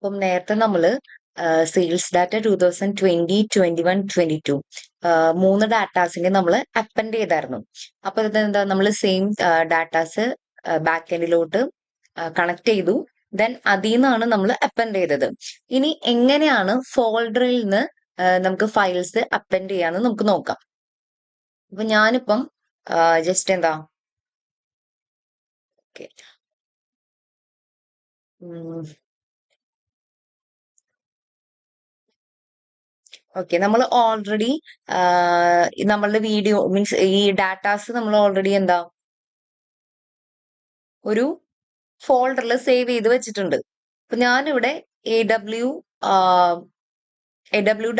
അപ്പം നേരത്തെ നമ്മള് സെയിൽസ് ഡാറ്റ 2020, 21, 22 മൂന്ന് ഡാറ്റാസിനെ നമ്മൾ അപ്പൻഡ് ചെയ്തായിരുന്നു. അപ്പൊ ഇതെന്താ നമ്മൾ സെയിം ഡാറ്റാസ് ബാക്ക് എൻഡിലോട്ട് കണക്ട് ചെയ്തു. ദെൻ അതിൽ നിന്നാണ് നമ്മൾ അപ്പൻഡ് ചെയ്തത്. ഇനി എങ്ങനെയാണ് ഫോൾഡറിൽ നിന്ന് നമുക്ക് ഫയൽസ് അപ്പൻഡ് ചെയ്യാന്ന് നമുക്ക് നോക്കാം. അപ്പൊ ഞാനിപ്പം ജസ്റ്റ് എന്താ ഓക്കെ ഓക്കെ നമ്മൾ ഓൾറെഡി നമ്മളുടെ വീഡിയോ മീൻസ് ഈ ഡാറ്റാസ് നമ്മൾ ഓൾറെഡി എന്താ ഒരു ഫോൾഡറിൽ സേവ് ചെയ്ത് വെച്ചിട്ടുണ്ട്. അപ്പൊ ഞാനിവിടെ എ ഡബ്ല്യു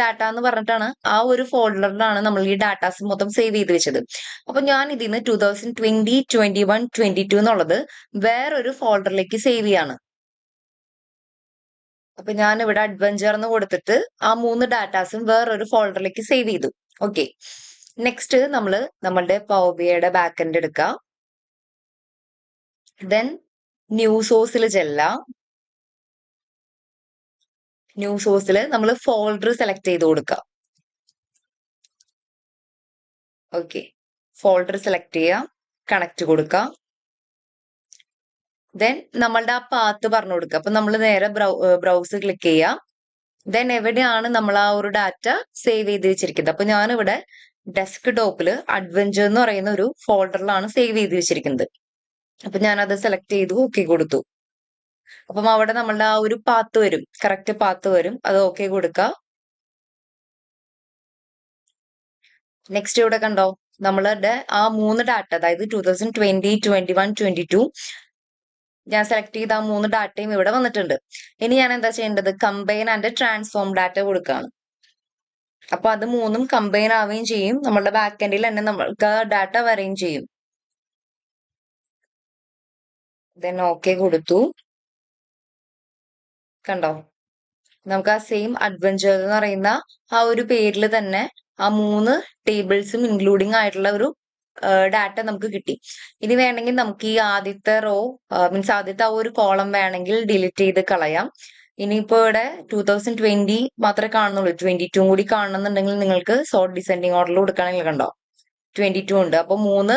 ഡാറ്റ എന്ന് പറഞ്ഞിട്ടാണ് ആ ഒരു ഫോൾഡറിലാണ് നമ്മൾ ഈ ഡാറ്റാസ് മൊത്തം സേവ് ചെയ്ത് വെച്ചത്. അപ്പൊ ഞാൻ ഇതിന്ന് 2020, 21, 22 എന്നുള്ളത് വേറൊരു ഫോൾഡറിലേക്ക് സേവ് ചെയ്യാണ്. അപ്പൊ ഞാൻ ഇവിടെ അഡ്വഞ്ചർ എന്ന് കൊടുത്തിട്ട് ആ മൂന്ന് ഡാറ്റാസും വേറൊരു ഫോൾഡറിലേക്ക് സേവ് ചെയ്തു. ഓക്കെ, നെക്സ്റ്റ് നമ്മള് നമ്മളുടെ പവർ ബിഐയുടെ ബാക്ക് എൻഡ് എടുക്കാം. ദെൻ ന്യൂ സോഴ്സിൽ ചെല്ലാം. ന്യൂ സോഴ്സിൽ നമ്മൾ ഫോൾഡർ സെലക്ട് ചെയ്ത് കൊടുക്കാം. ഓക്കെ, ഫോൾഡർ സെലക്ട് ചെയ്യാം, കണക്ട് കൊടുക്കാം. ദെൻ നമ്മളുടെ ആ പാത്ത് പറഞ്ഞു കൊടുക്കുക. അപ്പൊ നമ്മൾ നേരെ ബ്രൗസ് ക്ലിക്ക് ചെയ്യാം. ദെൻ എവിടെയാണ് നമ്മൾ ആ ഒരു ഡാറ്റ സേവ് ചെയ്ത് വെച്ചിരിക്കുന്നത്? അപ്പൊ ഞാനിവിടെ ഡെസ്ക് ടോപ്പിൽ അഡ്വഞ്ചർ എന്ന് പറയുന്ന ഒരു ഫോൾഡറിലാണ് സേവ് ചെയ്ത് വെച്ചിരിക്കുന്നത്. അപ്പൊ ഞാനത് സെലക്ട് ചെയ്തു, ഓക്കെ കൊടുത്തു. അപ്പം അവിടെ നമ്മളുടെ ആ ഒരു പാത്ത് വരും, കറക്റ്റ് പാത്ത് വരും. അത് ഓക്കെ കൊടുക്കുക. നെക്സ്റ്റ് ഇവിടെ കണ്ടോ, നമ്മളുടെ ആ മൂന്ന് ഡാറ്റ, അതായത് 2020, 21, 22 ഞാൻ സെലക്ട് ചെയ്ത ആ മൂന്ന് ഡാറ്റയും ഇവിടെ വന്നിട്ടുണ്ട്. ഇനി ഞാൻ എന്താ ചെയ്യേണ്ടത്? കമ്പൈൻ ആൻഡ് ട്രാൻസ്ഫോം ഡാറ്റ കൊടുക്കുകയാണ്. അപ്പൊ അത് മൂന്നും കമ്പൈൻ ആവുകയും ചെയ്യും, നമ്മളുടെ ബാക്ക് എൻഡിൽ തന്നെ നമ്മൾക്ക് ഡാറ്റ വരികയും ചെയ്യും. ദെൻ ഓക്കെ കൊടുത്തു. കണ്ടോ, നമുക്ക് ആ സെയിം അഡ്വഞ്ചർ എന്ന് പറയുന്ന ആ ഒരു പേരിൽ തന്നെ ആ മൂന്ന് ടേബിൾസും ഇൻക്ലൂഡിങ് ആയിട്ടുള്ള ഒരു ഡാറ്റ നമുക്ക് കിട്ടി. ഇനി വേണമെങ്കിൽ നമുക്ക് ഈ ആദ്യത്തെ റോ മീൻസ് ആദ്യത്തെ ആ ഒരു കോളം വേണമെങ്കിൽ ഡിലീറ്റ് ചെയ്ത് കളയാം. ഇനിയിപ്പോ ഇവിടെ 2020 മാത്രമേ കാണുന്നുള്ളൂ, 22 കൂടി കാണണമെന്നുണ്ടെങ്കിൽ നിങ്ങൾക്ക് സോർട്ട് ഡിസെൻഡിങ് ഓർഡറിൽ കൊടുക്കുകയാണെങ്കിൽ കണ്ടോ 22 ഉണ്ട്. അപ്പൊ മൂന്ന്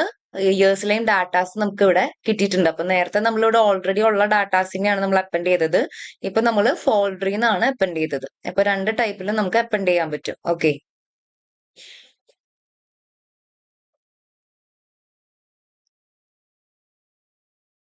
ഇയേഴ്സിലെയും ഡാറ്റാസ് നമുക്ക് ഇവിടെ കിട്ടിയിട്ടുണ്ട്. അപ്പൊ നേരത്തെ നമ്മളിവിടെ ഓൾറെഡി ഉള്ള ഡാറ്റാസിനെയാണ് നമ്മൾ അപ്പൻഡ് ചെയ്തത്. ഇപ്പൊ നമ്മൾ ഫോൾഡറിൽ നിന്നാണ് അപ്പൻഡ് ചെയ്തത്. അപ്പൊ രണ്ട് ടൈപ്പിലും നമുക്ക് അപ്പൻഡ് ചെയ്യാൻ പറ്റും. ഓക്കെ,